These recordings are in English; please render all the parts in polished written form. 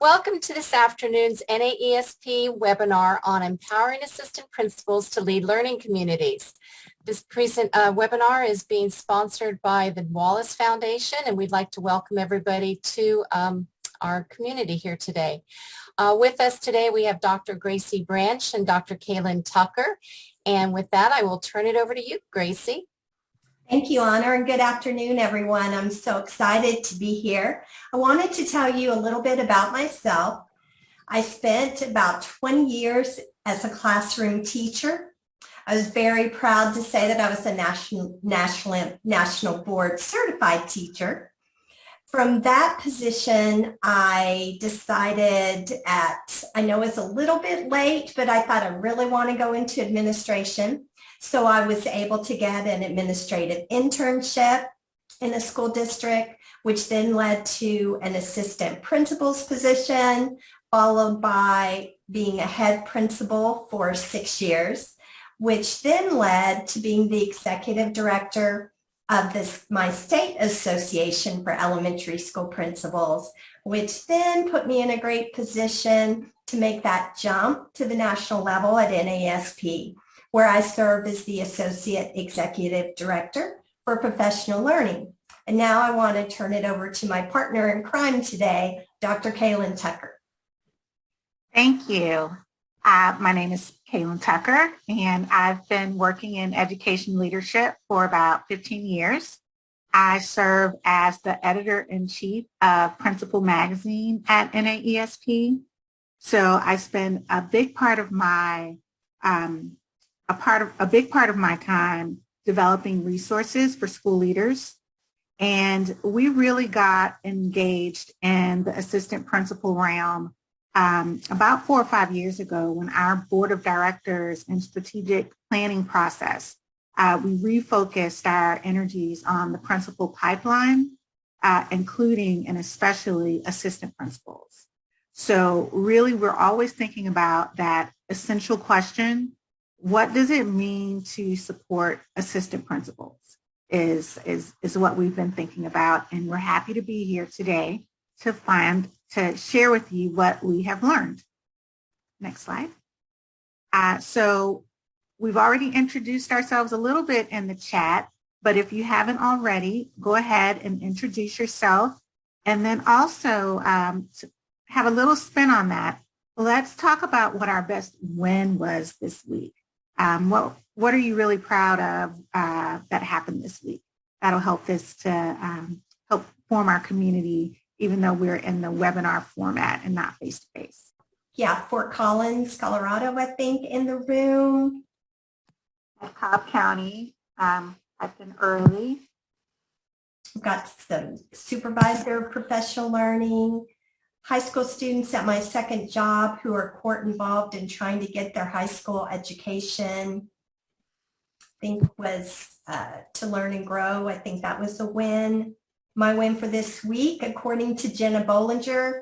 Welcome to this afternoon's NAESP webinar on empowering assistant principals to lead learning communities. This webinar is being sponsored by the Wallace Foundation, and we'd like to welcome everybody to our community here today. With us today we have Dr. Gracie Branch and Dr. Kaylin Tucker. And with that, I will turn it over to you, Gracie. Thank you, Honor, and good afternoon, everyone. I'm so excited to be here. I wanted to tell you a little bit about myself. I spent about 20 years as a classroom teacher. I was very proud to say that I was a national board certified teacher. From that position, I decided I know it's a little bit late, but I thought I really want to go into administration. So I was able to get an administrative internship in a school district, which then led to an assistant principal's position, followed by being a head principal for 6 years, which then led to being the executive director of my state association for elementary school principals, which then put me in a great position to make that jump to the national level at NASP, where I serve as the Associate Executive Director for Professional Learning. And now I want to turn it over to my partner in crime today, Dr. Kaylin Tucker. Thank you. My name is Kaylin Tucker, and I've been working in education leadership for about 15 years. I serve as the editor-in-chief of Principal Magazine at NAESP. So I spend a big part of my time developing resources for school leaders. And we really got engaged in the assistant principal realm about 4 or 5 years ago when our board of directors and strategic planning process, we refocused our energies on the principal pipeline, including and especially assistant principals. So really, we're always thinking about that essential question: what does it mean to support assistant principals is what we've been thinking about. And we're happy to be here today to share with you what we have learned. Next slide. So we've already introduced ourselves a little bit in the chat, but if you haven't already, go ahead and introduce yourself. And then also to have a little spin on that, let's talk about what our best win was this week. What are you really proud of that happened this week? That'll help us to help form our community, even though we're in the webinar format and not face-to-face. Yeah, Fort Collins, Colorado, I think, in the room. At Cobb County, I've been early. We've got some supervisor of professional learning, high school students at my second job who are court involved in trying to get their high school education. I think was to learn and grow. I think that was a win. My win for this week, according to Jenna Bollinger,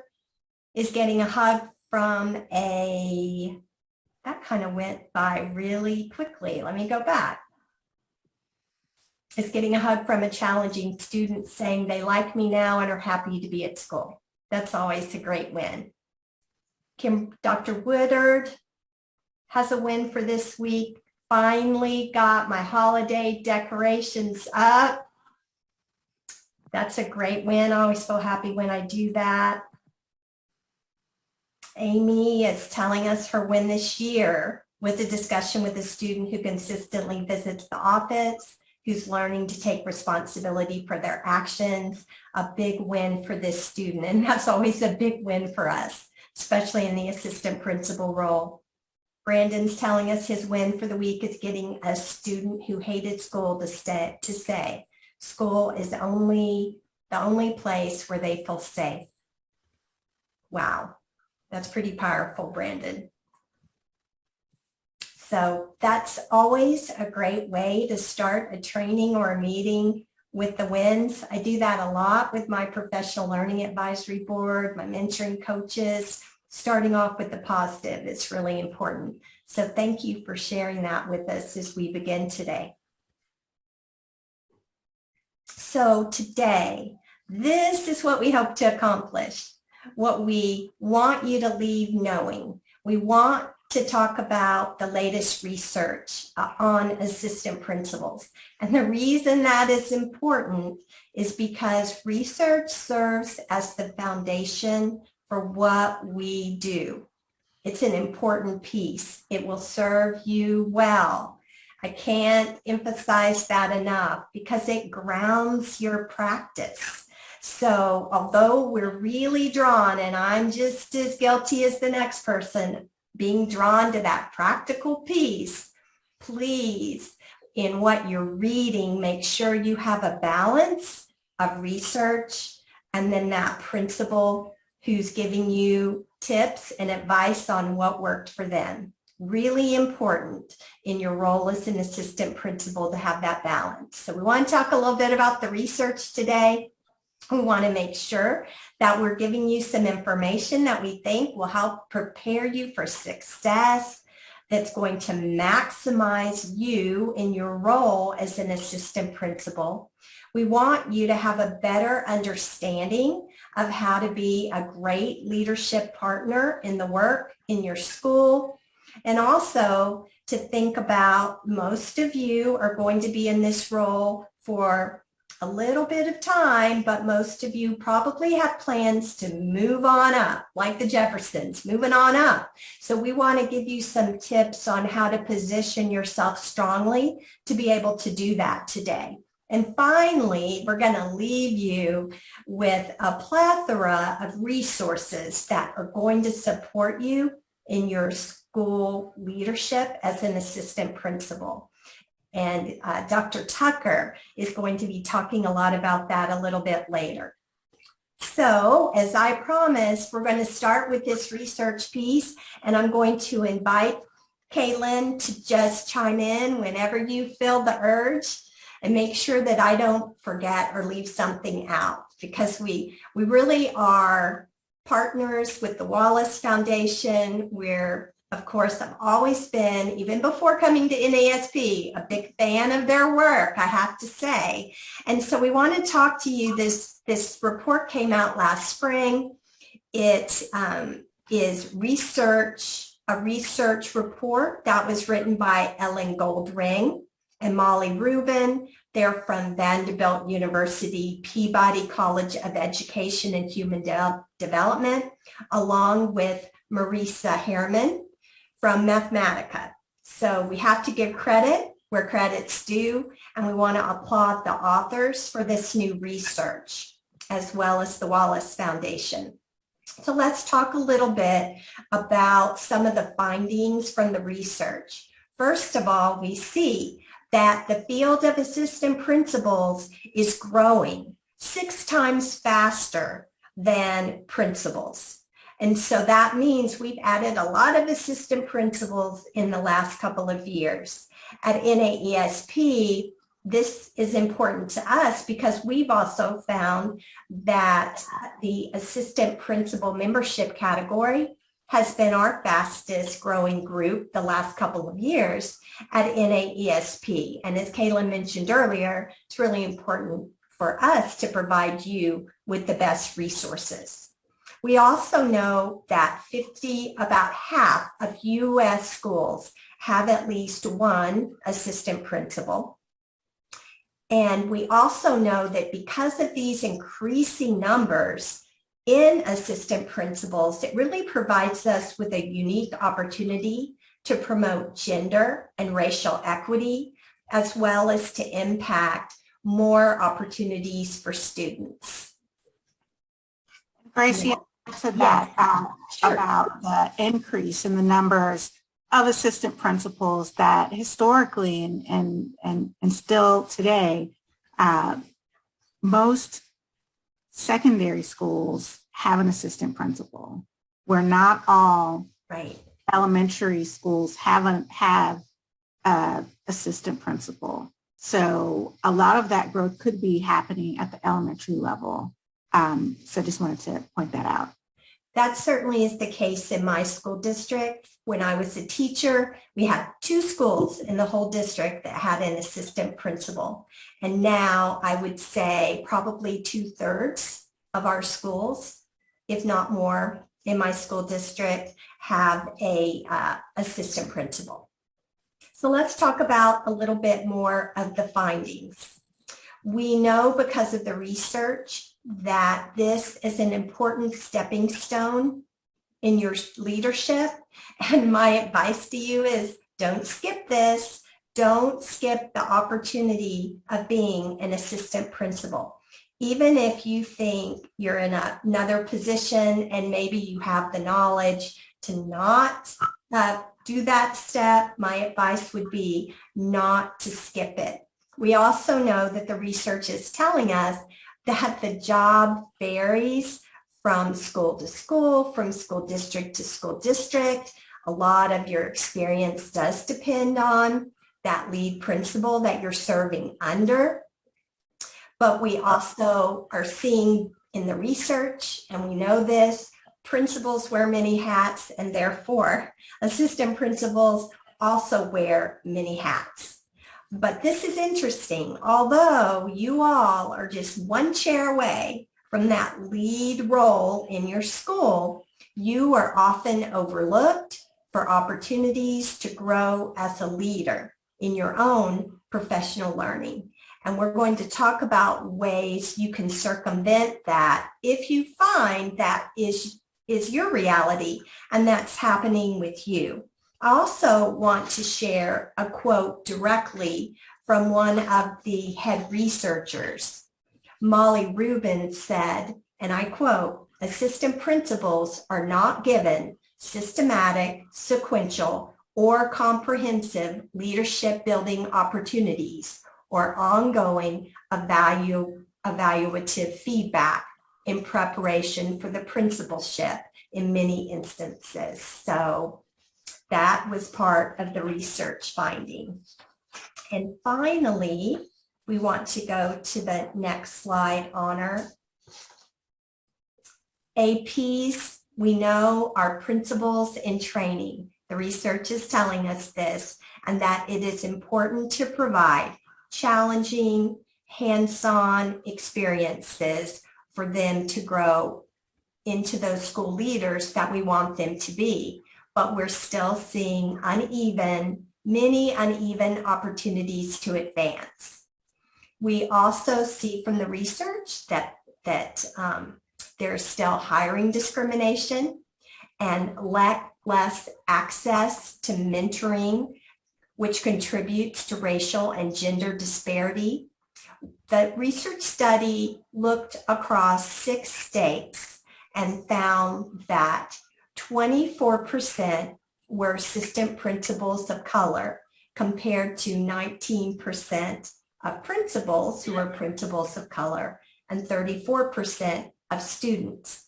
is getting a hug from that kind of went by really quickly. Let me go back. It's getting a hug from a challenging student saying they like me now and are happy to be at school. That's always a great win. Dr. Woodard has a win for this week. Finally got my holiday decorations up. That's a great win. I always feel happy when I do that. Amy is telling us her win this year with a discussion with a student who consistently visits the office, who's learning to take responsibility for their actions. A big win for this student, and that's always a big win for us, especially in the assistant principal role. Brandon's telling us his win for the week is getting a student who hated school to say, school is the only place where they feel safe. Wow, that's pretty powerful, Brandon. So that's always a great way to start a training or a meeting with the wins. I do that a lot with my professional learning advisory board, my mentoring coaches. Starting off with the positive is really important. So thank you for sharing that with us as we begin today. So today, this is what we hope to accomplish. what we want you to leave knowing. We want to talk about the latest research on assistant principals. And the reason that is important is because research serves as the foundation for what we do. It's an important piece. It will serve you well. I can't emphasize that enough because it grounds your practice. So although we're really drawn, and I'm just as guilty as the next person, being drawn to that practical piece, please, in what you're reading, make sure you have a balance of research and then that principal who's giving you tips and advice on what worked for them. Really important in your role as an assistant principal to have that balance. So we want to talk a little bit about the research today. We want to make sure that we're giving you some information that we think will help prepare you for success, that's going to maximize you in your role as an assistant principal. We want you to have a better understanding of how to be a great leadership partner in the work in your school, and also to think about, most of you are going to be in this role for a little bit of time, but most of you probably have plans to move on up, like the Jeffersons, moving on up. So we want to give you some tips on how to position yourself strongly to be able to do that today. And finally, we're going to leave you with a plethora of resources that are going to support you in your school leadership as an assistant principal. And Dr. Tucker is going to be talking a lot about that a little bit later. So as I promised, we're going to start with this research piece, and I'm going to invite Kaylin to just chime in whenever you feel the urge, and make sure that I don't forget or leave something out, because we really are partners with the Wallace Foundation. We're, of course, I've always been, even before coming to NASP, a big fan of their work, I have to say. And so we want to talk to you. This report came out last spring. It is a research report that was written by Ellen Goldring and Molly Rubin. They're from Vanderbilt University, Peabody College of Education and Human Development, along with Marisa Herman from Mathematica. So we have to give credit where credit's due, and we want to applaud the authors for this new research, as well as the Wallace Foundation. So let's talk a little bit about some of the findings from the research. First of all, we see that the field of assistant principals is growing 6 times faster than principals. And so that means we've added a lot of assistant principals in the last couple of years. At NAESP, this is important to us because we've also found that the assistant principal membership category has been our fastest growing group the last couple of years at NAESP. And as Kaylin mentioned earlier, it's really important for us to provide you with the best resources. We also know that about half of U.S. schools have at least one assistant principal. And we also know that because of these increasing numbers in assistant principals, it really provides us with a unique opportunity to promote gender and racial equity, as well as to impact more opportunities for students. Gracie, to that Sure. about the increase in the numbers of assistant principals that historically and still today, most secondary schools have an assistant principal, where not all elementary schools have assistant principal. So a lot of that growth could be happening at the elementary level. So just wanted to point that out. That certainly is the case in my school district. When I was a teacher, we had 2 schools in the whole district that had an assistant principal. And now I would say probably 2/3 of our schools if not more, in my school district have a assistant principal. So let's talk about a little bit more of the findings. We know because of the research that this is an important stepping stone in your leadership. And my advice to you is don't skip this. Don't skip the opportunity of being an assistant principal. Even if you think you're in another position and maybe you have the knowledge to not do that step, my advice would be not to skip it. We also know that the research is telling us that the job varies from school to school, from school district to school district. A lot of your experience does depend on that lead principal that you're serving under. But we also are seeing in the research, and we know this, principals wear many hats, and therefore assistant principals also wear many hats. But this is interesting. Although you all are just one chair away from that lead role in your school, you are often overlooked for opportunities to grow as a leader in your own professional learning. And we're going to talk about ways you can circumvent that if you find that is your reality and that's happening with you. I also want to share a quote directly from one of the head researchers. Molly Rubin said, and I quote, "Assistant principals are not given systematic, sequential, or comprehensive leadership building opportunities or ongoing evaluative feedback in preparation for the principalship in many instances." So that was part of the research finding. And finally, we want to go to the next slide, Honor. APs, we know, are principals in training. The research is telling us this, and that it is important to provide challenging, hands-on experiences for them to grow into those school leaders that we want them to be. But we're still seeing many uneven opportunities to advance. We also see from the research that there's still hiring discrimination and less access to mentoring, which contributes to racial and gender disparity. The research study looked across 6 states and found that 24% were assistant principals of color compared to 19% of principals who are principals of color and 34% of students.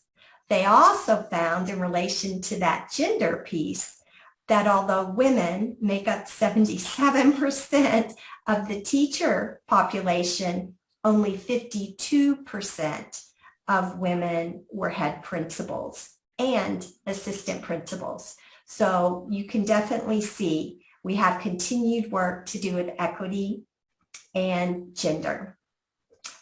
They also found, in relation to that gender piece, that although women make up 77% of the teacher population, only 52% of women were head principals and assistant principals. So you can definitely see we have continued work to do with equity and gender.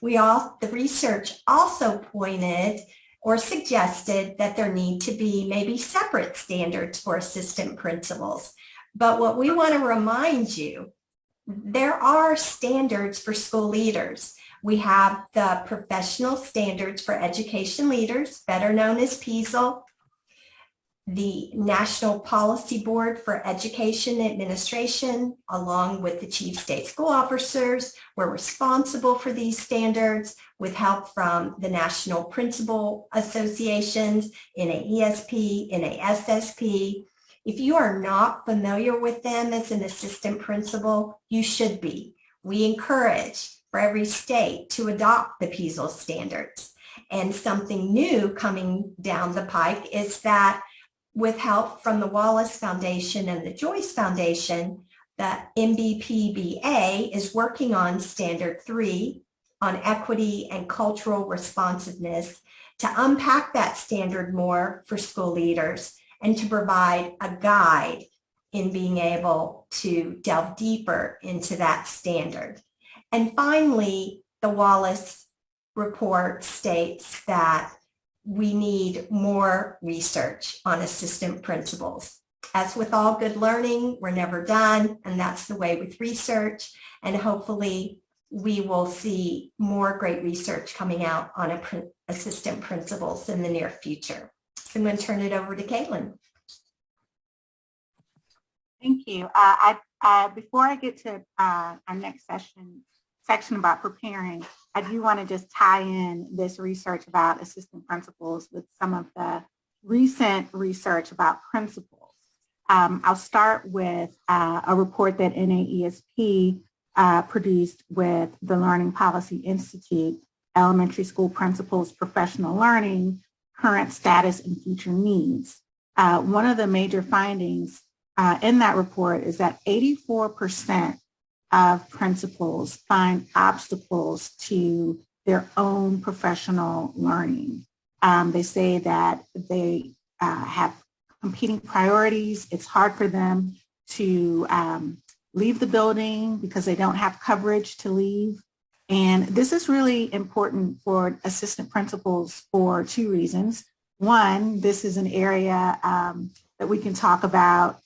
The research also pointed or suggested that there need to be maybe separate standards for assistant principals. But what we want to remind you, there are standards for school leaders. We have the professional standards for education leaders, better known as PEASL. The National Policy Board for Education Administration, along with the Chief State School Officers, were responsible for these standards with help from the National Principal Associations, NAESP, NASSP. If you are not familiar with them as an assistant principal, you should be. We encourage for every state to adopt the PEASL standards. And something new coming down the pike is that with help from the Wallace Foundation and the Joyce Foundation, the MBPBA is working on Standard 3 on equity and cultural responsiveness to unpack that standard more for school leaders and to provide a guide in being able to delve deeper into that standard. And finally, the Wallace report states that we need more research on assistant principals. As with all good learning, we're never done, and that's the way with research. And hopefully we will see more great research coming out on assistant principals in the near future. So I'm going to turn it over to Caitlin. Thank you. Before I get to our next section about preparing, I do want to just tie in this research about assistant principals with some of the recent research about principals. I'll start with a report that NAESP produced with the Learning Policy Institute, Elementary School Principals, Professional Learning, Current Status and Future Needs. One of the major findings in that report is that 84% of principals find obstacles to their own professional learning. They say that they have competing priorities. It's hard for them to leave the building because they don't have coverage to leave. And this is really important for assistant principals for two reasons. One, this is an area that we can talk about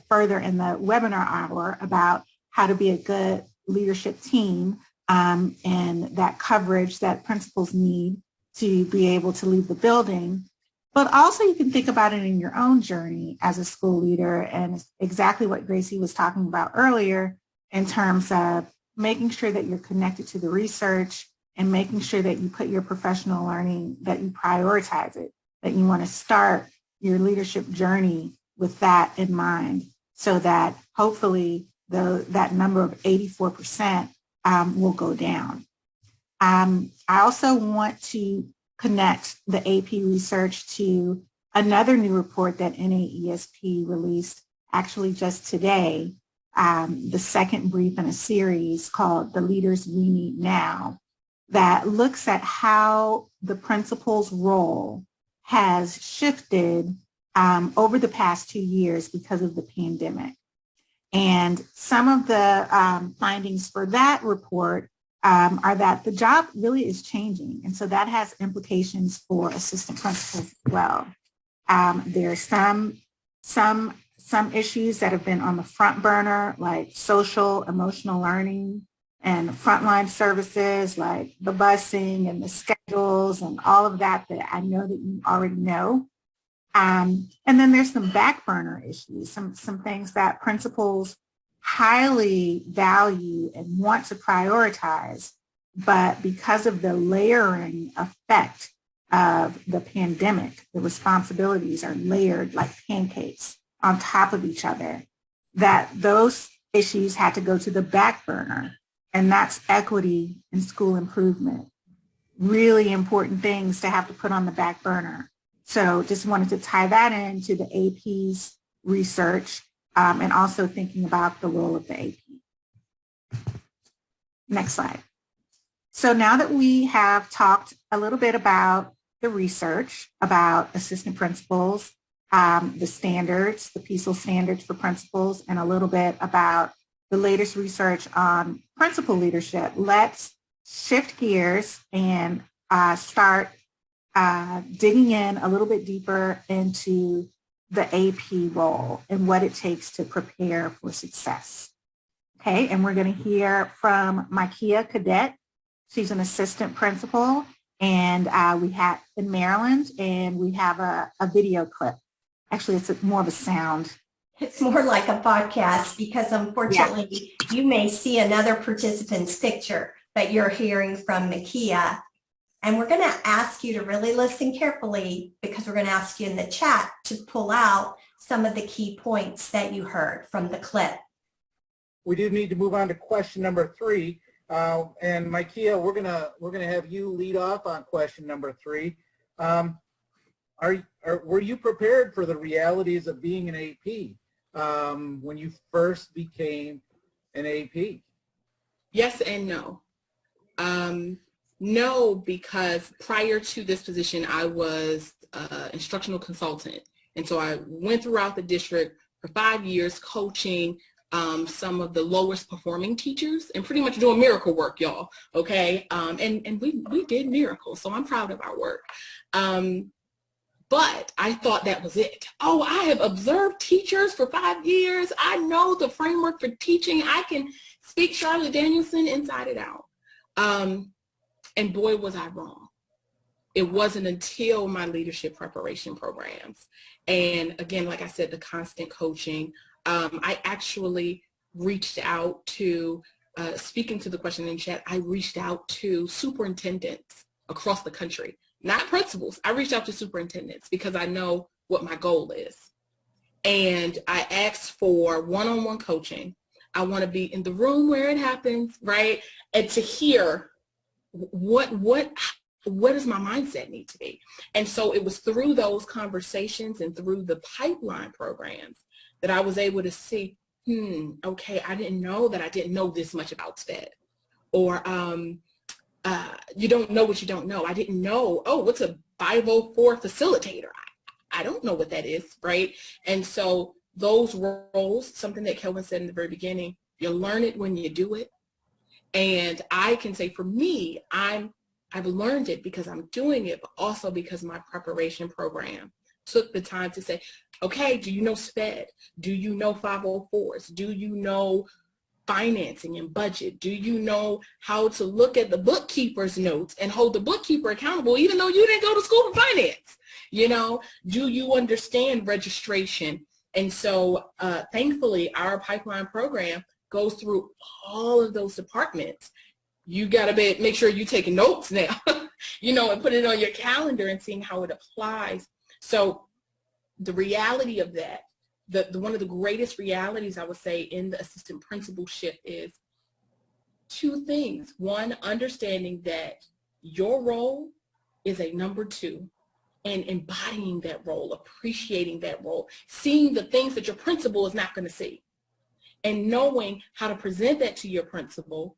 further in the webinar hour about how to be a good leadership team and that coverage that principals need to be able to leave the building. But also you can think about it in your own journey as a school leader, and exactly what Gracie was talking about earlier in terms of making sure that you're connected to the research and making sure that you put your professional learning, that you prioritize it, that you want to start your leadership journey with that in mind so that hopefully that number of 84% will go down. I also want to connect the AP research to another new report that NAESP released actually just today, the second brief in a series called The Leaders We Need Now, that looks at how the principal's role has shifted over the past 2 years because of the pandemic. And some of the findings for that report are that the job really is changing. And so that has implications for assistant principals as well. There are some issues that have been on the front burner, like social, emotional learning and frontline services like the busing and the schedules and all of that I know that you already know. And then there's some back burner issues, some things that principals highly value and want to prioritize, but because of the layering effect of the pandemic, the responsibilities are layered like pancakes on top of each other, that those issues had to go to the back burner, and that's equity and school improvement. Really important things to have to put on the back burner. So just wanted to tie that into the AP's research and also thinking about the role of the AP. Next slide. So now that we have talked a little bit about the research about assistant principals, the standards, the PECL standards for principals, and a little bit about the latest research on principal leadership, let's shift gears and start digging in a little bit deeper into the AP role and what it takes to prepare for success. Okay, and we're going to hear from Micaiah Cadet. She's an assistant principal, and we have in Maryland, and we have a video clip. Actually, it's more of a sound. It's more like a podcast because unfortunately you may see another participant's picture, but you're hearing from Micaiah. And we're going to ask you to really listen carefully because we're going to ask you in the chat to pull out some of the key points that you heard from the clip. We do need to move on to question number 3. And Micaiah, we're gonna have you lead off on question number 3. Were you prepared for the realities of being an AP when you first became an AP? Yes and no. No, because prior to this position, I was an instructional consultant. And so I went throughout the district for 5 years coaching some of the lowest performing teachers and pretty much doing miracle work, y'all, okay? And we did miracles, so I'm proud of our work. But I thought that was it. Oh, I have observed teachers for 5 years. I know the framework for teaching. I can speak Charlotte Danielson inside and out. And boy, was I wrong. It wasn't until my leadership preparation programs. And again, like I said, the constant coaching, I actually reached out to, speaking to the question in chat, I reached out to superintendents across the country, not principals. I reached out to superintendents because I know what my goal is. And I asked for one-on-one coaching. I want to be in the room where it happens, right? And to hear what does my mindset need to be? And so it was through those conversations and through the pipeline programs that I was able to see, okay, I didn't know that I didn't know this much about SPED. Or you don't know what you don't know. I didn't know, oh, what's a 504 facilitator? I don't know what that is, right? And so those roles, something that Kelvin said in the very beginning, you learn it when you do it. And I can say for me, I've learned it because I'm doing it, but also because my preparation program took the time to say, okay, do you know SPED? Do you know 504s? Do you know financing and budget? Do you know how to look at the bookkeeper's notes and hold the bookkeeper accountable even though you didn't go to school for finance? You know, do you understand registration? And so thankfully, our pipeline program goes through all of those departments. You got to make sure you're taking notes now, you know, and put it on your calendar and seeing how it applies. So the reality of that, one of the greatest realities I would say in the assistant principalship is two things. One, understanding that your role is a number two, and embodying that role, appreciating that role, seeing the things that your principal is not going to see, and knowing how to present that to your principal.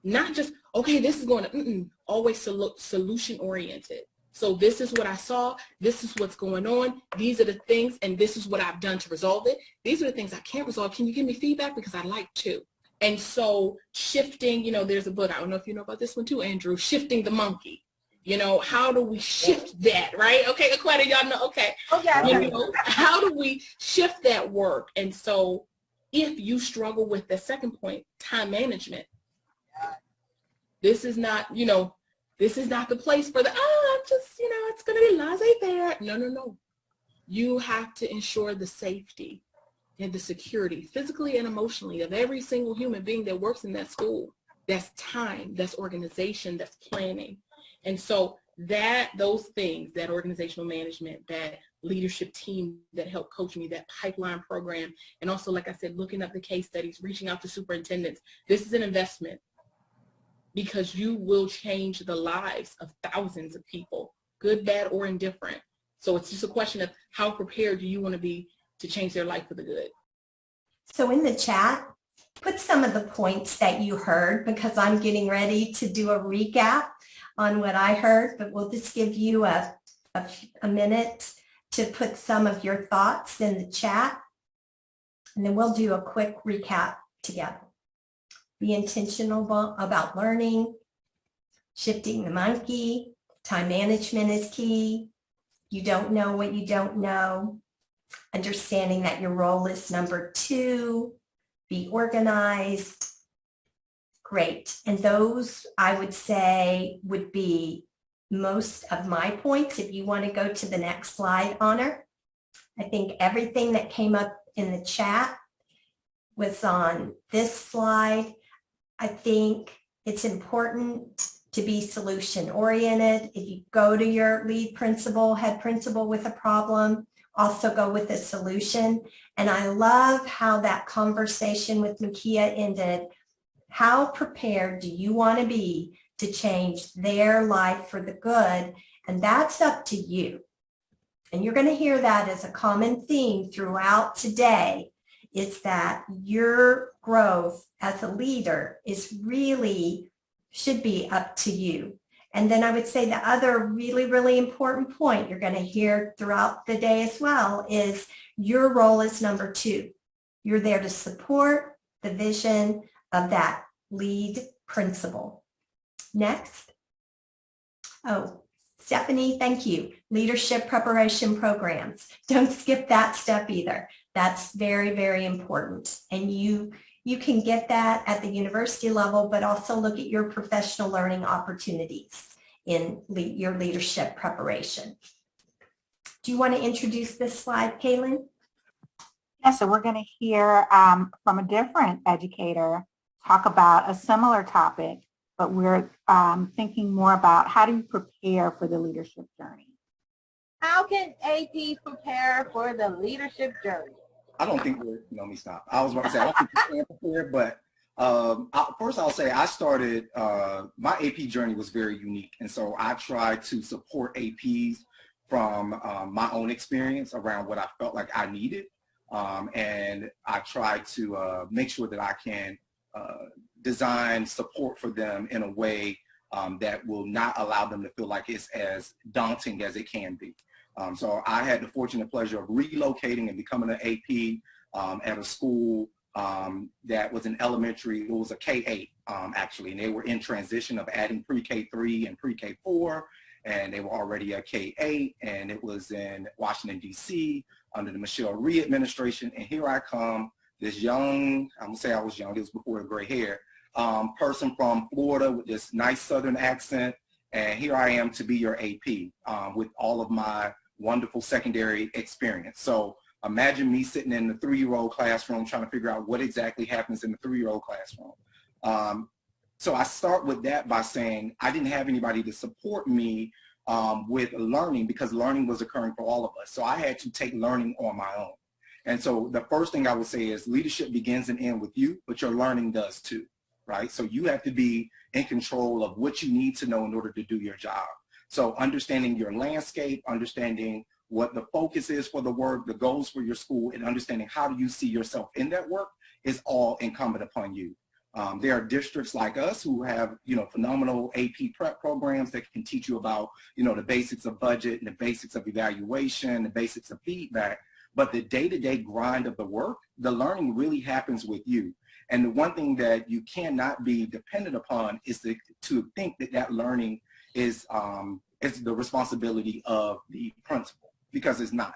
Not just, okay, this is going to, always solution oriented. So this is what I saw, this is what's going on, these are the things, and this is what I've done to resolve it. These are the things I can't resolve. Can you give me feedback? Because I'd like to. And so shifting, you know, there's a book, I don't know if you know about this one too, Andrew, Shifting the Monkey. You know, how do we shift that, right? Okay, Aquetta, y'all know, okay. Okay. You know, how do we shift that work? And so if you struggle with the second point, time management, this is not, you know, this is not the place for the, I'm just, you know, it's going to be laissez-faire. No, no, no. You have to ensure the safety and the security, physically and emotionally, of every single human being that works in that school. That's time, that's organization, that's planning. And so those things, that organizational management, that leadership team that helped coach me, that pipeline program, and also, like I said, looking up the case studies, reaching out to superintendents, this is an investment, because you will change the lives of thousands of people, good, bad, or indifferent. So it's just a question of how prepared do you want to be to change their life for the good. So in the chat, put some of the points that you heard, because I'm getting ready to do a recap on what I heard, but we'll just give you a minute to put some of your thoughts in the chat, and then we'll do a quick recap together. Be intentional about learning, shifting the monkey, time management is key, you don't know what you don't know, understanding that your role is number two, be organized. Great. And those, I would say, would be most of my points. If you want to go to the next slide, Honor. I think everything that came up in the chat was on this slide. I think it's important to be solution oriented. If you go to your lead principal, head principal with a problem, also go with a solution. And I love how that conversation with Makia ended. How prepared do you want to be to change their life for the good? And that's up to you. And you're going to hear that as a common theme throughout today, is that your growth as a leader should be up to you. And then I would say the other really, really important point you're going to hear throughout the day as well is your role is number two. You're there to support the vision of that lead principal. Next. Oh, Stephanie, thank you. Leadership preparation programs. Don't skip that step either. That's very, very important. And you can get that at the university level, but also look at your professional learning opportunities in your leadership preparation. Do you want to introduce this slide, Kaylin? Yes, so we're going to hear from a different educator talk about a similar topic, but we're thinking more about how do you prepare for the leadership journey? How can AP prepare for the leadership journey? I don't think we're, let me stop. I was about to say, I don't think we can prepare, but first I'll say I started, my AP journey was very unique. And so I tried to support APs from my own experience around what I felt like I needed. And I tried to make sure that I can design support for them in a way that will not allow them to feel like it's as daunting as it can be. So I had the fortunate pleasure of relocating and becoming an AP at a school that was an elementary, it was a K-8 actually, and they were in transition of adding pre-K3 and pre-K4, and they were already a K-8, and it was in Washington, D.C. under the Michelle Rhee administration, and here I come, this young, I'm gonna say I was young, it was before the gray hair, person from Florida with this nice Southern accent, and here I am to be your AP with all of my wonderful secondary experience. So imagine me sitting in the 3-year-old classroom trying to figure out what exactly happens in the 3-year-old classroom. So I start with that by saying I didn't have anybody to support me with learning because learning was occurring for all of us. So I had to take learning on my own. And so the first thing I would say is leadership begins and ends with you, but your learning does too, right? So you have to be in control of what you need to know in order to do your job. So understanding your landscape, understanding what the focus is for the work, the goals for your school, and understanding how do you see yourself in that work is all incumbent upon you. There are districts like us who have, phenomenal AP prep programs that can teach you about, the basics of budget and the basics of evaluation, the basics of feedback. But the day-to-day grind of the work, the learning really happens with you. And the one thing that you cannot be dependent upon is to think that that learning is the responsibility of the principal, because it's not.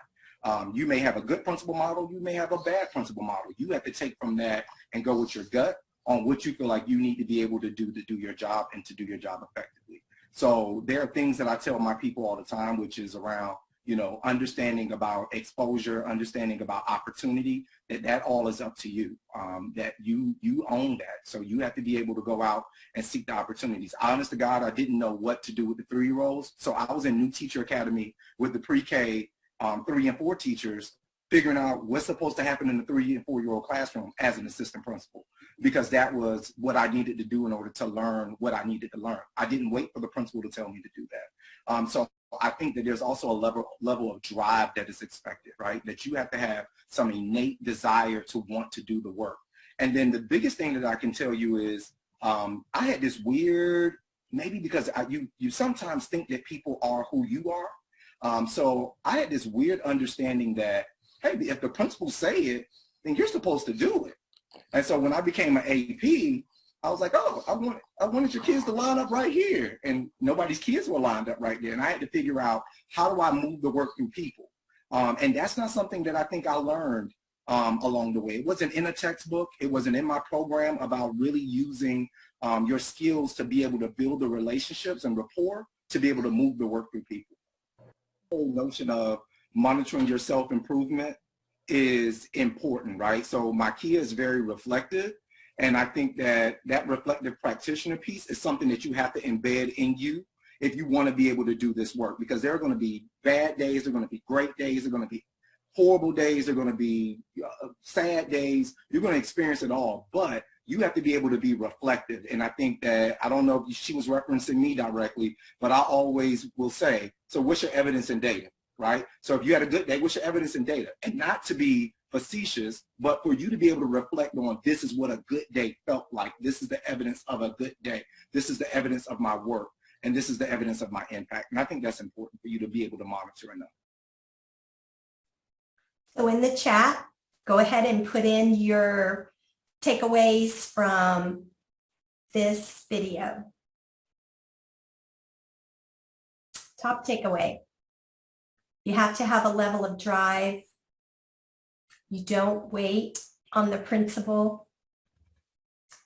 You may have a good principal model, you may have a bad principal model. You have to take from that and go with your gut on what you feel like you need to be able to do your job and to do your job effectively. So there are things that I tell my people all the time, which is around, understanding about exposure, understanding about opportunity, that all is up to you, that you own that. So you have to be able to go out and seek the opportunities. Honest to God, I didn't know what to do with the 3-year-olds. So I was in New Teacher Academy with the pre-K 3 and 4 teachers, figuring out what's supposed to happen in the 3 and 4-year-old classroom as an assistant principal, because that was what I needed to do in order to learn what I needed to learn. I didn't wait for the principal to tell me to do that. So I think that there's also a level of drive that is expected, right? That you have to have some innate desire to want to do the work. And then the biggest thing that I can tell you is I had this weird, maybe because you sometimes think that people are who you are. So I had this weird understanding that, hey, if the principals say it, then you're supposed to do it. And so when I became an AP, I was like, oh, I wanted your kids to line up right here. And nobody's kids were lined up right there. And I had to figure out, how do I move the work through people? And that's not something that I think I learned along the way. It wasn't in a textbook. It wasn't in my program about really using your skills to be able to build the relationships and rapport to be able to move the work through people. The whole notion of monitoring your self-improvement is important, right? So Makia is very reflective. And I think that that reflective practitioner piece is something that you have to embed in you if you want to be able to do this work, because there are going to be bad days, there are going to be great days, there are going to be horrible days, there are going to be sad days. You're going to experience it all, but you have to be able to be reflective. And I think that, I don't know if she was referencing me directly, but I always will say, so what's your evidence and data, right? So if you had a good day, what's your evidence and data? And not to be facetious, but for you to be able to reflect on, this is what a good day felt like. This is the evidence of a good day. This is the evidence of my work. And this is the evidence of my impact. And I think that's important for you to be able to monitor and know. So in the chat, Go ahead and put in your takeaways from this video. Top takeaway. You have to have a level of drive. You don't wait on the principal.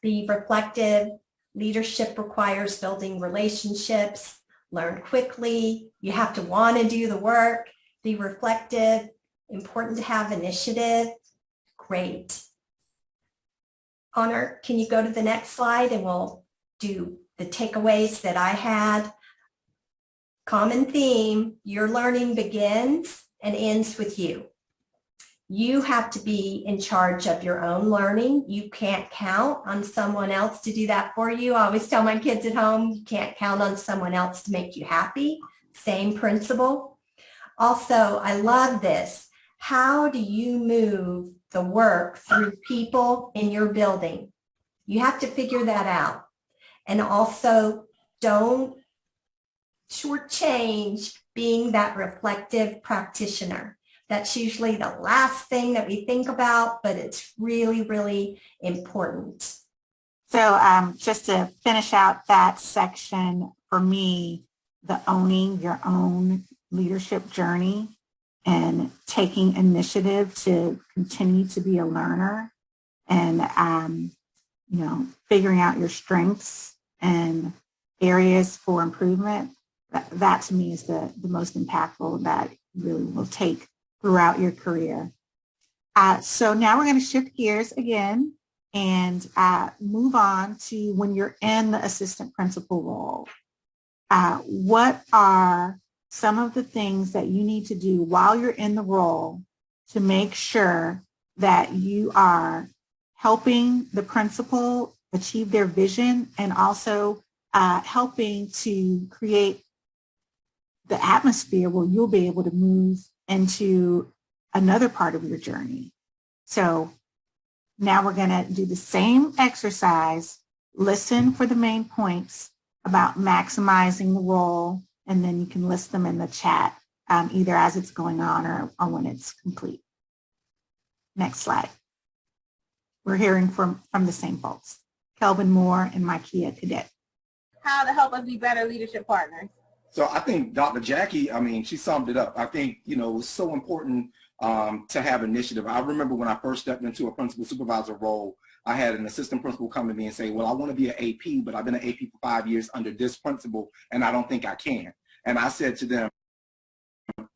Be reflective. Leadership requires building relationships. Learn quickly. You have to want to do the work. Be reflective. Important to have initiative. Great. Honor, can you go to the next slide and we'll do the takeaways that I had. Common theme, your learning begins and ends with you. You have to be in charge of your own learning. You can't count on someone else to do that for you. I always tell my kids at home, you can't count on someone else to make you happy. Same principle. Also, I love this. How do you move the work through people in your building? You have to figure that out. And also, don't shortchange being that reflective practitioner. That's usually the last thing that we think about, but it's really, really important. So just to finish out that section, for me, the owning your own leadership journey and taking initiative to continue to be a learner and, figuring out your strengths and areas for improvement, that to me is the most impactful that really will take throughout your career. So now we're going to shift gears again and move on to when you're in the assistant principal role. What are some of the things that you need to do while you're in the role to make sure that you are helping the principal achieve their vision and also helping to create the atmosphere where you'll be able to move into another part of your journey? So now we're going to do the same exercise, listen for the main points about maximizing the role, and then you can list them in the chat either as it's going on or when it's complete. Next slide. We're hearing from the same folks, Kelvin Moore and Micaiah Cadet. How to help us be better leadership partners. So I think Dr. Jackie, she summed it up. I think, it's so important to have initiative. I remember when I first stepped into a principal supervisor role, I had an assistant principal come to me and say, well, I want to be an AP, but I've been an AP for 5 years under this principal, and I don't think I can. And I said to them,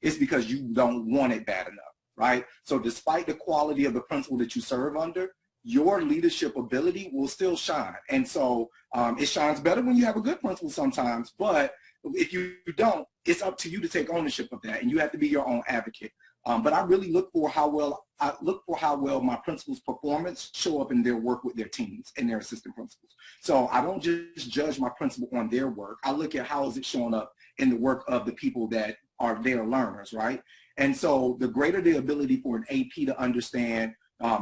it's because you don't want it bad enough, right? So despite the quality of the principal that you serve under, your leadership ability will still shine. And so it shines better when you have a good principal sometimes, but if you don't, it's up to you to take ownership of that, and you have to be your own advocate. But I really look for how well my principals' performance show up in their work with their teams and their assistant principals. So I don't just judge my principal on their work. I look at how is it showing up in the work of the people that are their learners, right? And so the greater the ability for an AP to understand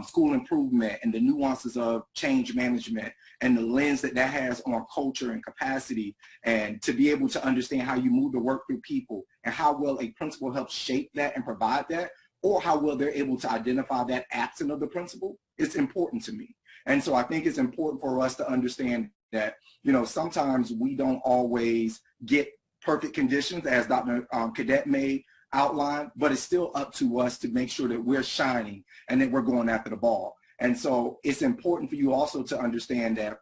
school improvement and the nuances of change management and the lens that has on culture and capacity, and to be able to understand how you move the work through people and how well a principal helps shape that and provide that, or how well they're able to identify that absent of the principal, it's important to me. And so I think it's important for us to understand that, sometimes we don't always get perfect conditions, as Dr. Cadet may outline, but it's still up to us to make sure that we're shining and that we're going after the ball. And so it's important for you also to understand that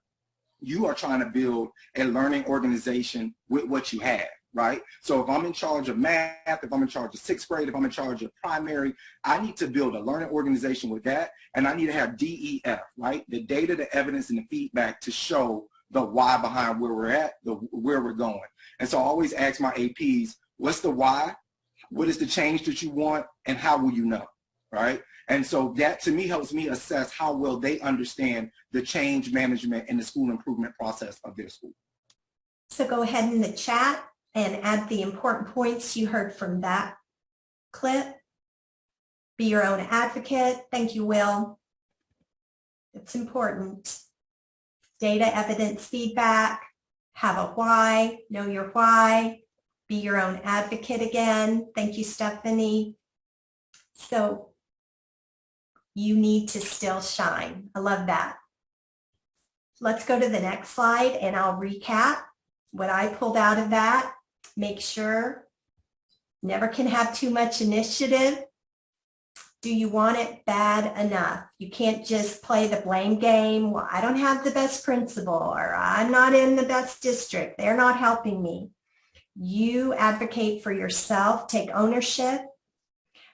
you are trying to build a learning organization with what you have, right? So if I'm in charge of math, if I'm in charge of 6th grade, if I'm in charge of primary, I need to build a learning organization with that, and I need to have DEF, right? The data, the evidence, and the feedback to show the why behind where we're at, where we're going. And so I always ask my APs, what's the why? What is the change that you want, and how will you know, right? And so that to me helps me assess how well they understand the change management and the school improvement process of their school. So go ahead in the chat and add the important points you heard from that clip. Be your own advocate. Thank you, Will. It's important. Data, evidence, feedback, have a why, know your why. Be your own advocate again. Thank you, Stephanie. So you need to still shine. I love that. Let's go to the next slide and I'll recap what I pulled out of that. Make sure, never can have too much initiative. Do you want it bad enough? You can't just play the blame game. Well, I don't have the best principal, or I'm not in the best district. They're not helping me. You advocate for yourself, take ownership.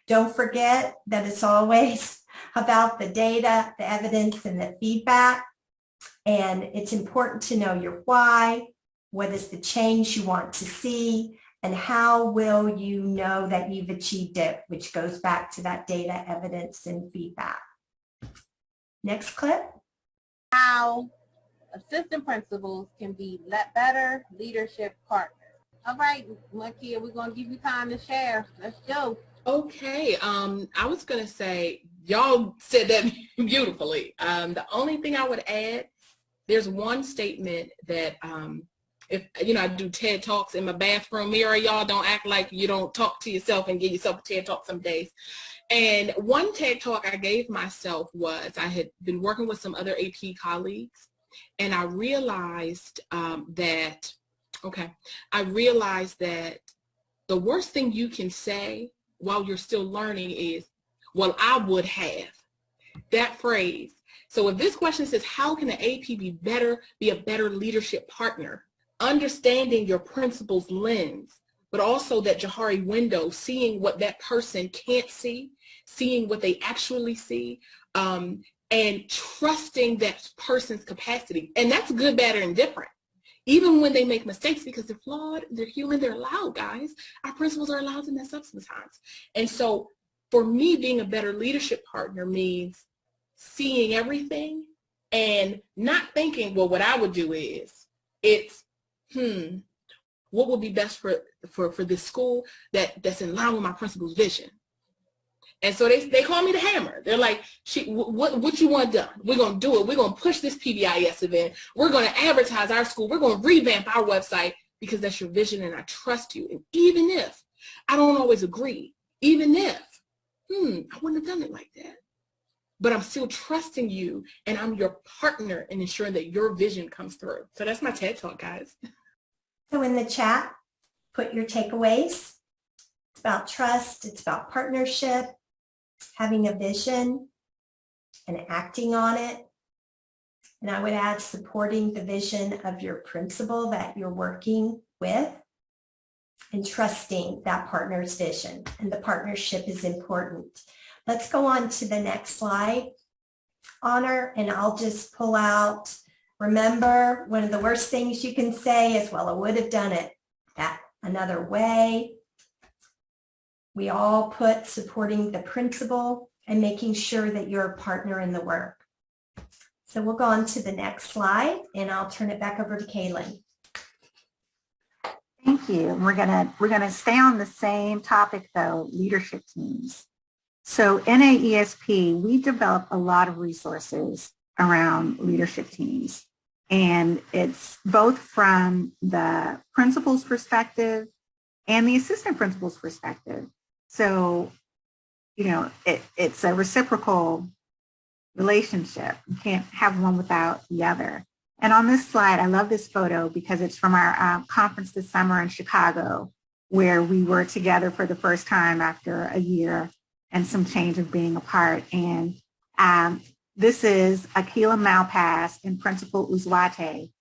Don't forget that it's always about the data, the evidence, and the feedback. And it's important to know your why. What is the change you want to see? And how will you know that you've achieved it, which goes back to that data, evidence, and feedback. Next clip. How assistant principals can be better leadership partners. All right, Makia, we're going to give you time to share. Let's go. Okay, I was going to say, y'all said that beautifully. The only thing I would add, there's one statement that if I do TED Talks in my bathroom mirror, y'all don't act like you don't talk to yourself and give yourself a TED Talk some days. And one TED Talk I gave myself was, I had been working with some other AP colleagues, and I realized that the worst thing you can say while you're still learning is, well, I would have. That phrase. So if this question says, how can an AP be a better leadership partner? Understanding your principal's lens, but also that Johari window, seeing what that person can't see, seeing what they actually see, and trusting that person's capacity. And that's good, bad, or indifferent. Even when they make mistakes, because they're flawed, they're human, they're allowed, guys. Our principals are allowed to mess up sometimes. And so for me, being a better leadership partner means seeing everything and not thinking, well, what I would do is, it's, what would be best for this school that's in line with my principal's vision. And so they call me the hammer. They're like, what you want done? We're going to do it. We're going to push this PBIS event. We're going to advertise our school. We're going to revamp our website because that's your vision and I trust you. And even if I don't always agree, even if, I wouldn't have done it like that. But I'm still trusting you and I'm your partner in ensuring that your vision comes through. So that's my TED Talk, guys. So in the chat, put your takeaways. It's about trust. It's about partnership, having a vision and acting on it. And I would add supporting the vision of your principal that you're working with and trusting that partner's vision. And the partnership is important. Let's go on to the next slide. Honor, and I'll just pull out, remember, one of the worst things you can say is, well, I would have done it that another way. We all put supporting the principal and making sure that you're a partner in the work. So we'll go on to the next slide and I'll turn it back over to Kaylin. Thank you. We're gonna stay on the same topic though, leadership teams. So NAESP, we develop a lot of resources around leadership teams. And it's both from the principal's perspective and the assistant principal's perspective. So, it's a reciprocal relationship. You can't have one without the other. And on this slide, I love this photo because it's from our conference this summer in Chicago, where we were together for the first time after a year and some change of being apart. And this is Akila Malpass and Principal Uzwate,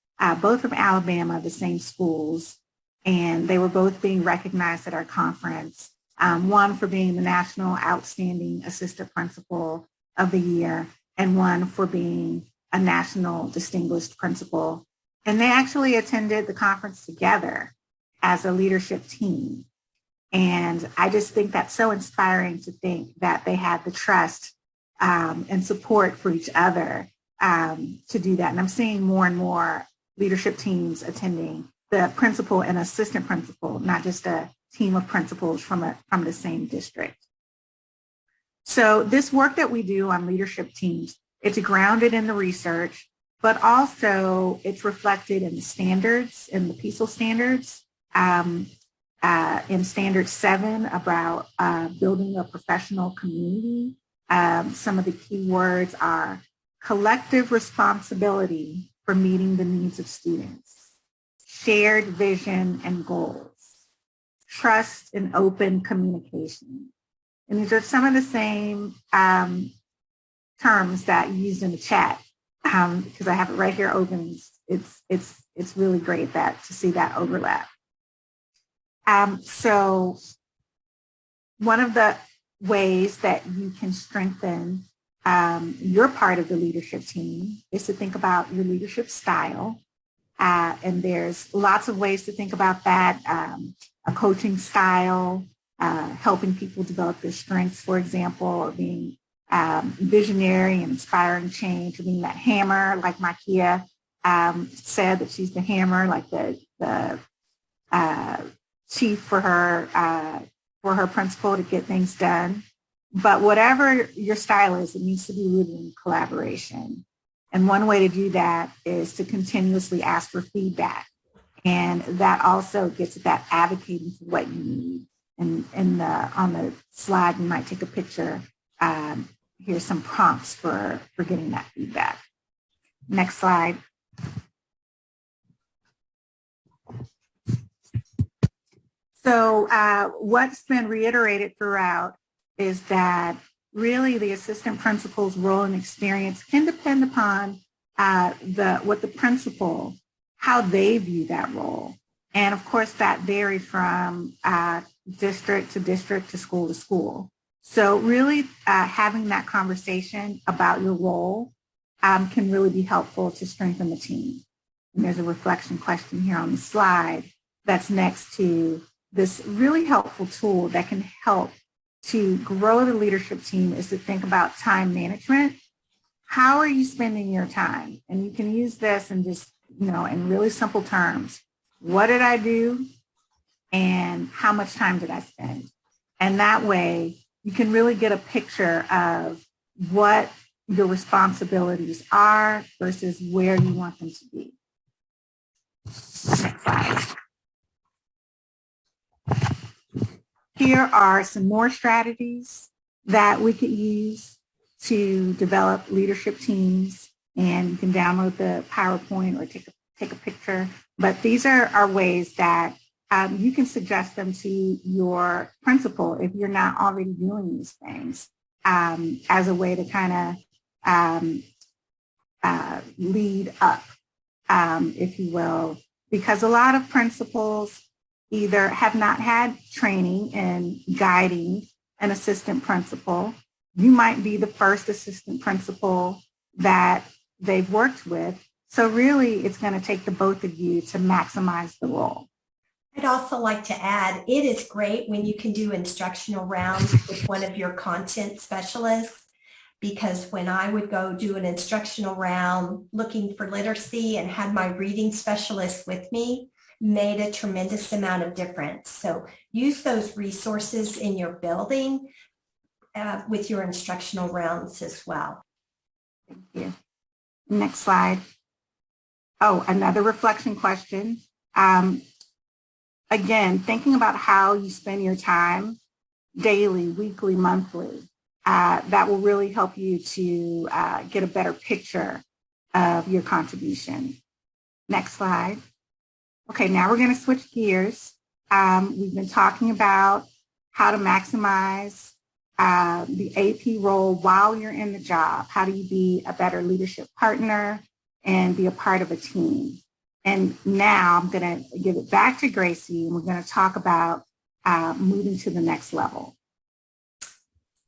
both from Alabama, the same schools. And they were both being recognized at our conference. One for being the National Outstanding Assistant Principal of the Year, and one for being a National Distinguished Principal. And they actually attended the conference together as a leadership team. And I just think that's so inspiring to think that they had the trust and support for each other to do that. And I'm seeing more and more leadership teams attending, the principal and assistant principal, not just a team of principals from the same district. So this work that we do on leadership teams, it's grounded in the research, but also it's reflected in the standards, in the PECL standards, in Standard 7 about building a professional community, some of the key words are collective responsibility for meeting the needs of students, shared vision and goals, trust and open communication. And these are some of the same terms that you used in the chat, because I have it right here open. It's really great to see that overlap. So one of the ways that you can strengthen your part of the leadership team is to think about your leadership style. And there's lots of ways to think about that. A coaching style, helping people develop their strengths, for example, or being visionary and inspiring change, or being that hammer, like Makia said that she's the hammer, like the chief for her principal to get things done. But whatever your style is, it needs to be rooted in collaboration. And one way to do that is to continuously ask for feedback. And that also gets at that advocating for what you need. And on the slide, you might take a picture. Here's some prompts for getting that feedback. Next slide. So what's been reiterated throughout is that really the assistant principal's role and experience can depend upon what the principal, how they view that role. And of course that varies from district to school to school. So really having that conversation about your role can really be helpful to strengthen the team. And there's a reflection question here on the slide that's next to this really helpful tool that can help to grow the leadership team, is to think about time management. How are you spending your time? And you can use this in just, in really simple terms. What did I do? And how much time did I spend? And that way you can really get a picture of what your responsibilities are versus where you want them to be. Next slide. Here are some more strategies that we could use to develop leadership teams, and you can download the PowerPoint or take a picture. But these are ways that you can suggest them to your principal if you're not already doing these things, as a way to kind of lead up, if you will, because a lot of principals either have not had training in guiding an assistant principal. You might be the first assistant principal that they've worked with. So really, it's going to take the both of you to maximize the role. I'd also like to add, it is great when you can do instructional rounds with one of your content specialists, because when I would go do an instructional round looking for literacy and had my reading specialist with me, made a tremendous amount of difference. So use those resources in your building with your instructional rounds as well. Thank you. Next slide. Oh, another reflection question. Again, thinking about how you spend your time daily, weekly, monthly, that will really help you to get a better picture of your contribution. Next slide. Okay, now we're going to switch gears. We've been talking about how to maximize the AP role while you're in the job. How do you be a better leadership partner and be a part of a team? And now I'm going to give it back to Gracie, and we're going to talk about moving to the next level.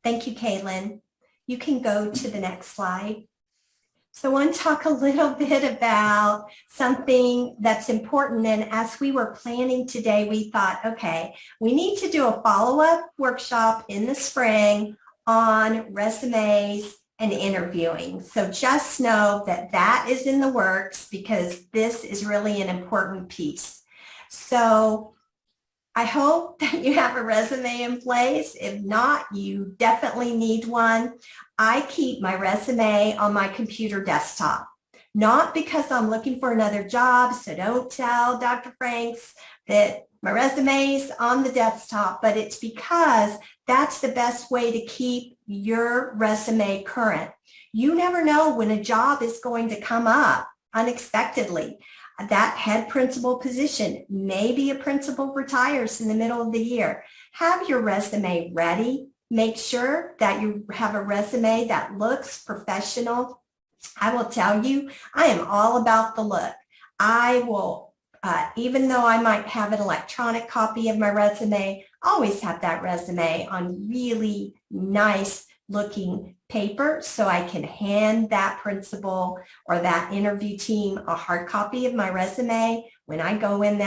Thank you, Caitlin. You can go to the next slide. So I want to talk a little bit about something that's important. And as we were planning today, we thought, okay, we need to do a follow-up workshop in the spring on resumes and interviewing. So just know that that is in the works, because this is really an important piece. So I hope that you have a resume in place. If not, you definitely need one. I keep my resume on my computer desktop, not because I'm looking for another job, so don't tell Dr. Franks that my resume's on the desktop, but it's because that's the best way to keep your resume current. You never know when a job is going to come up unexpectedly. That head principal position, maybe a principal retires in the middle of the year. Have your resume ready. Make sure that you have a resume that looks professional. I will tell you, I am all about the look. I will, even though I might have an electronic copy of my resume, always have that resume on really nice looking paper so I can hand that principal or that interview team a hard copy of my resume when I go in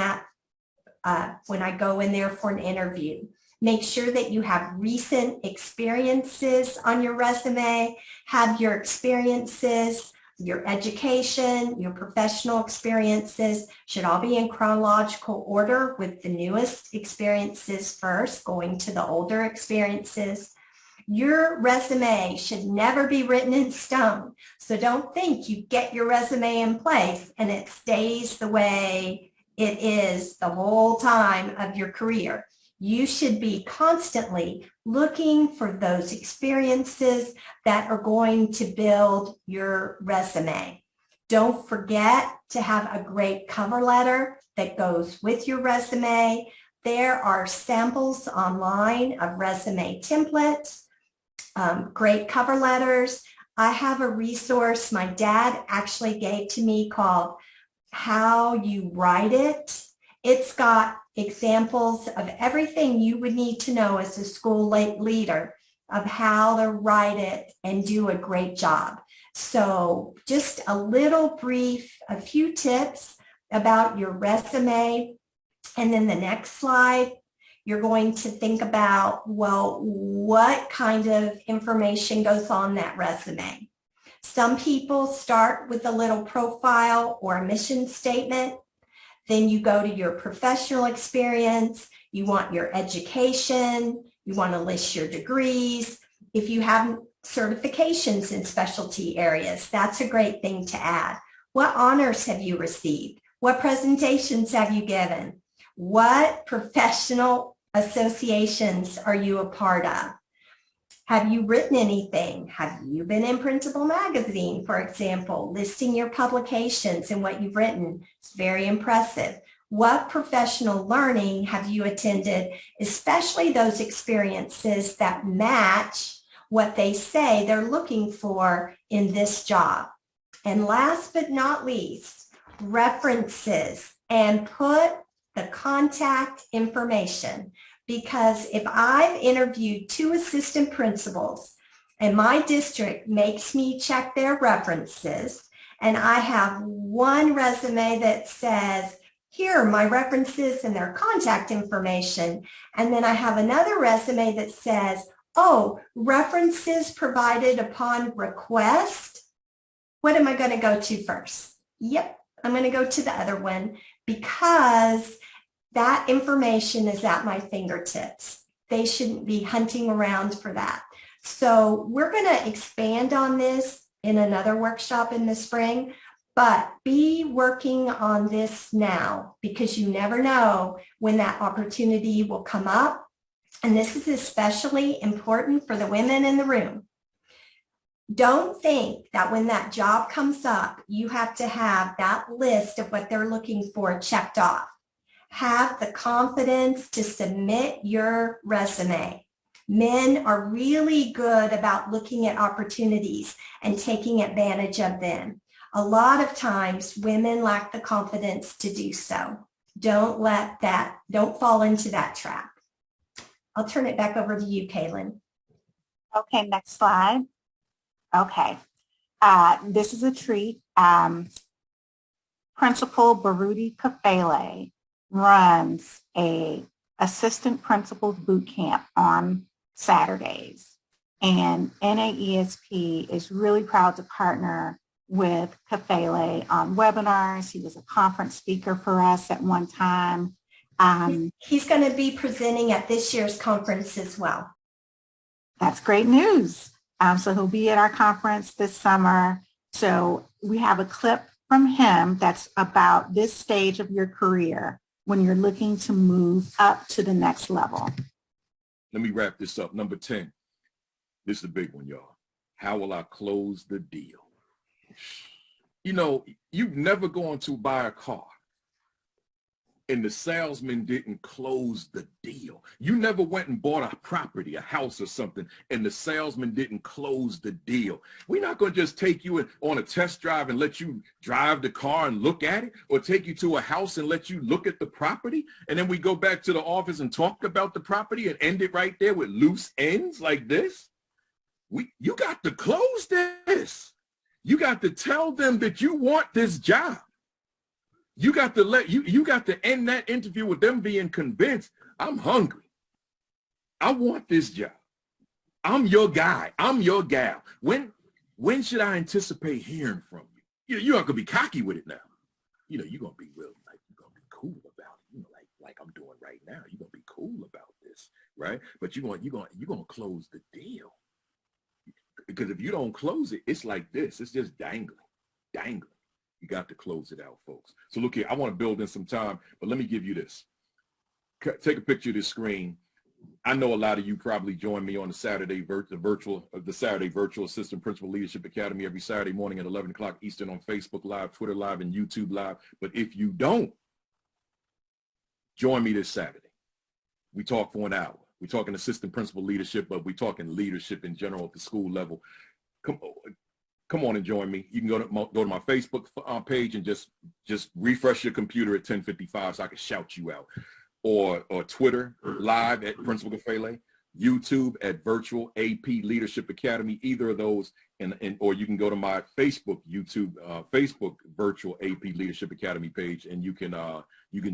there for an interview. Make sure that you have recent experiences on your resume. Have your experiences, your education, your professional experiences should all be in chronological order, with the newest experiences first, going to the older experiences. Your resume should never be written in stone. So don't think you get your resume in place and it stays the way it is the whole time of your career. You should be constantly looking for those experiences that are going to build your resume. Don't forget to have a great cover letter that goes with your resume. There are samples online of resume templates, great cover letters. I have a resource my dad actually gave to me called How You Write It. It's got examples of everything you would need to know as a school leader of how to write it and do a great job. So just a little brief, a few tips about your resume. And then the next slide, you're going to think about, well, what kind of information goes on that resume? Some people start with a little profile or a mission statement. Then you go to your professional experience. You want your education. You want to list your degrees. If you have certifications in specialty areas, that's a great thing to add. What honors have you received? What presentations have you given? What professional associations are you a part of? Have you written anything? Have you been in Principal Magazine, for example? Listing your publications and what you've written is very impressive. What professional learning have you attended, especially those experiences that match what they say they're looking for in this job? And last but not least, references, and put the contact information. Because if I've interviewed 2 assistant principals and my district makes me check their references, and I have one resume that says, here are my references and their contact information, and then I have another resume that says, oh, references provided upon request, what am I going to go to first? Yep, I'm going to go to the other one, because that information is at my fingertips. They shouldn't be hunting around for that. So we're going to expand on this in another workshop in the spring, but be working on this now, because you never know when that opportunity will come up. And this is especially important for the women in the room. Don't think that when that job comes up, you have to have that list of what they're looking for checked off. Have the confidence to submit your resume. Men are really good about looking at opportunities and taking advantage of them. A lot of times women lack the confidence to do so. Don't fall into that trap. I'll turn it back over to you, Kaylin. Okay, next slide. Okay, this is a treat. Principal Baruti Kafele runs a assistant principal's boot camp on Saturdays. And NAESP is really proud to partner with Kafele on webinars. He was a conference speaker for us at one time. He's going to be presenting at this year's conference as well. That's great news. So he'll be at our conference this summer. So we have a clip from him that's about this stage of your career when you're looking to move up to the next level. Let me wrap this up. Number 10. This is the big one, y'all. How will I close the deal? You know, you've never gone to buy a car and the salesman didn't close the deal. You never went and bought a property, a house or something, and the salesman didn't close the deal. We're not going to just take you on a test drive and let you drive the car and look at it, or take you to a house and let you look at the property, and then we go back to the office and talk about the property and end it right there with loose ends like this. You got to close this. You got to tell them that you want this job. You got to you got to end that interview with them being convinced, I'm hungry. I want this job. I'm your guy. I'm your gal. When should I anticipate hearing from you? You're not gonna be cocky with it now. You know, you're gonna be real, like, you're gonna be cool about it. You know, like I'm doing right now. You're gonna be cool about this, right? But you're gonna close the deal. Because if you don't close it, it's like this. It's just dangling. You got to close it out, folks. So look here, I want to build in some time, but let me give you this. Take a picture of this screen. I know a lot of you probably join me on the Saturday virtual Assistant Principal Leadership Academy every Saturday morning at 11 o'clock Eastern on Facebook Live, Twitter Live, and YouTube Live. But if you don't, join me this Saturday. We talk for an hour. We're talking assistant principal leadership, but we're talking leadership in general at the school level. Come on and join me. You can go to my Facebook page and just refresh your computer at 10:55 so I can shout you out. Or Twitter Live at Principal Gafele, YouTube at Virtual AP Leadership Academy, either of those, or you can go to my Facebook Virtual AP Leadership Academy page, and you can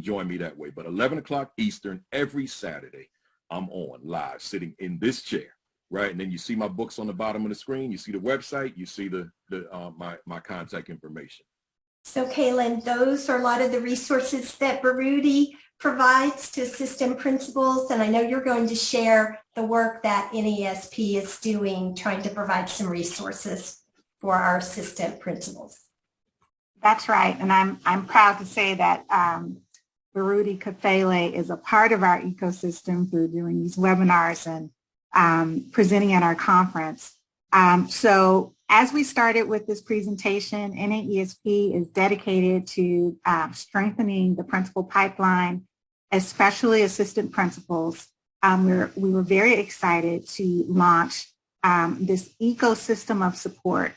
join me that way. But 11 o'clock Eastern every Saturday, I'm on live, sitting in this chair, right? And then you see my books on the bottom of the screen. You see the website. You see my contact information. So, Kaylin, those are a lot of the resources that Baruti provides to assistant principals, and I know you're going to share the work that NASP is doing, trying to provide some resources for our assistant principals. That's right, and I'm proud to say that Baruti Kafele is a part of our ecosystem through doing these webinars and presenting at our conference. So as we started with this presentation, NAESP is dedicated to strengthening the principal pipeline, especially assistant principals. We were very excited to launch this ecosystem of support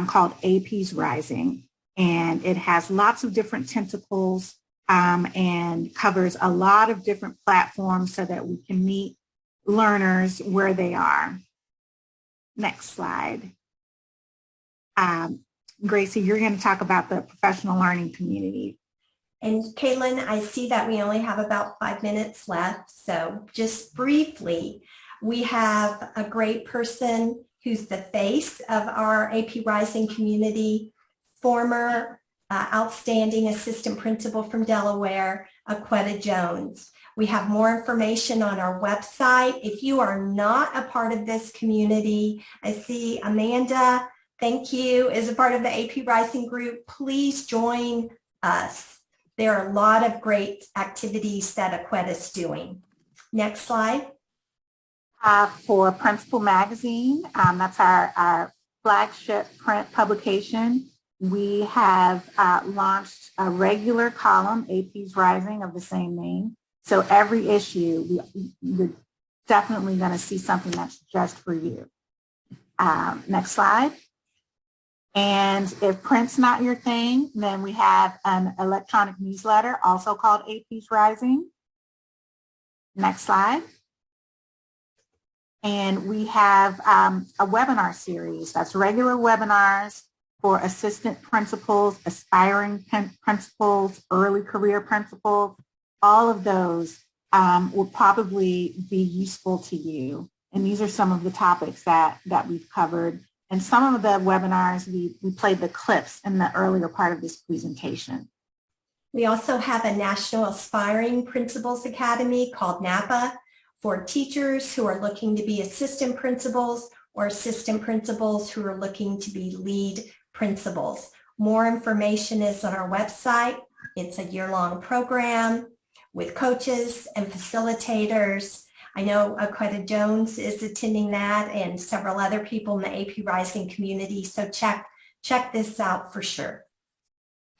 called AP's Rising. And it has lots of different tentacles and covers a lot of different platforms so that we can meet learners where they are. Next slide. Gracie, you're going to talk about the professional learning community. And Kaylin, I see that we only have about 5 minutes left. So just briefly, we have a great person who's the face of our AP Rising community, former outstanding assistant principal from Delaware, Aquetta Jones. We have more information on our website. If you are not a part of this community, I see Amanda, thank you, is a part of the AP Rising group. Please join us. There are a lot of great activities that Aquetta is doing. Next slide. For Principal Magazine, that's our flagship print publication. We have launched a regular column, AP's Rising, of the same name. So every issue, you're definitely going to see something that's just for you. Next slide. And if print's not your thing, then we have an electronic newsletter also called AP's Rising. Next slide. And we have a webinar series. That's regular webinars for assistant principals, aspiring principals, early career principals. All of those will probably be useful to you. And these are some of the topics that we've covered. And some of the webinars, we played the clips in the earlier part of this presentation. We also have a National Aspiring Principals Academy called NAPA for teachers who are looking to be assistant principals or assistant principals who are looking to be lead principals. More information is on our website. It's a year-long program with coaches and facilitators. I know Aquetta Jones is attending that and several other people in the AP Rising community. So check this out for sure.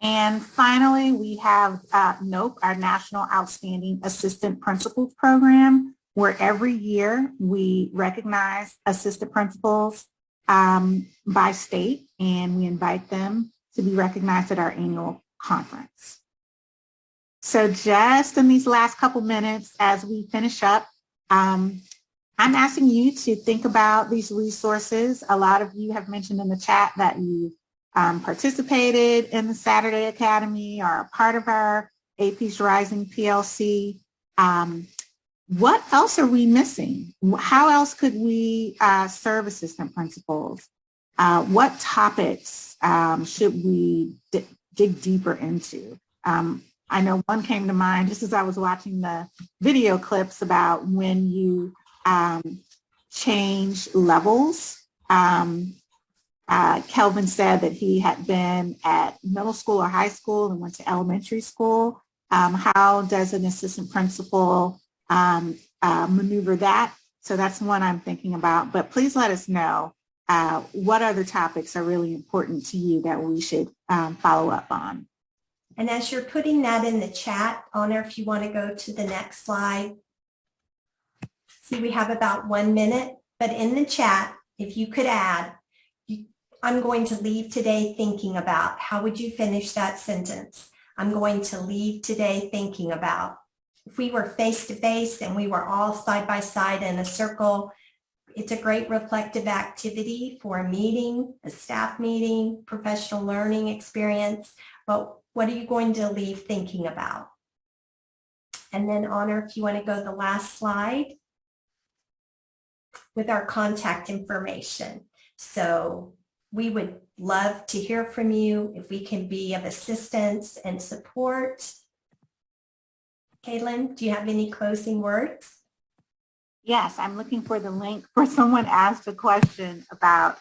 And finally, we have NOPE, our National Outstanding Assistant Principals Program, where every year we recognize assistant principals by state, and we invite them to be recognized at our annual conference. So just in these last couple minutes as we finish up, I'm asking you to think about these resources. A lot of you have mentioned in the chat that you participated in the Saturday Academy or are part of our AP's Rising PLC. What else are we missing? How else could we serve assistant principals? What topics should we dig deeper into? I know one came to mind just as I was watching the video clips about when you change levels. Kelvin said that he had been at middle school or high school and went to elementary school. How does an assistant principal maneuver that? So that's one I'm thinking about, but please let us know what other topics are really important to you that we should follow up on. And as you're putting that in the chat, Honor, if you want to go to the next slide. See, we have about 1 minute, but in the chat, if you could add, I'm going to leave today thinking about, how would you finish that sentence? I'm going to leave today thinking about. If we were face to face and we were all side by side in a circle, it's a great reflective activity for a meeting, a staff meeting, professional learning experience. But what are you going to leave thinking about? And then Honor, if you want to go to the last slide with our contact information. So we would love to hear from you if we can be of assistance and support. Caitlin, do you have any closing words? Yes, I'm looking for the link for someone asked a question about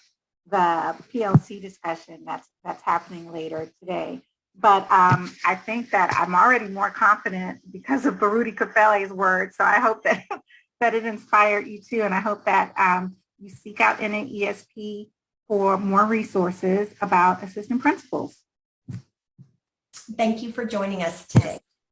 the PLC discussion that's happening later today. But I think that I'm already more confident because of Baruti Kafele's words. So I hope that, that it inspired you too. And I hope that you seek out NAESP for more resources about assistant principals. Thank you for joining us today.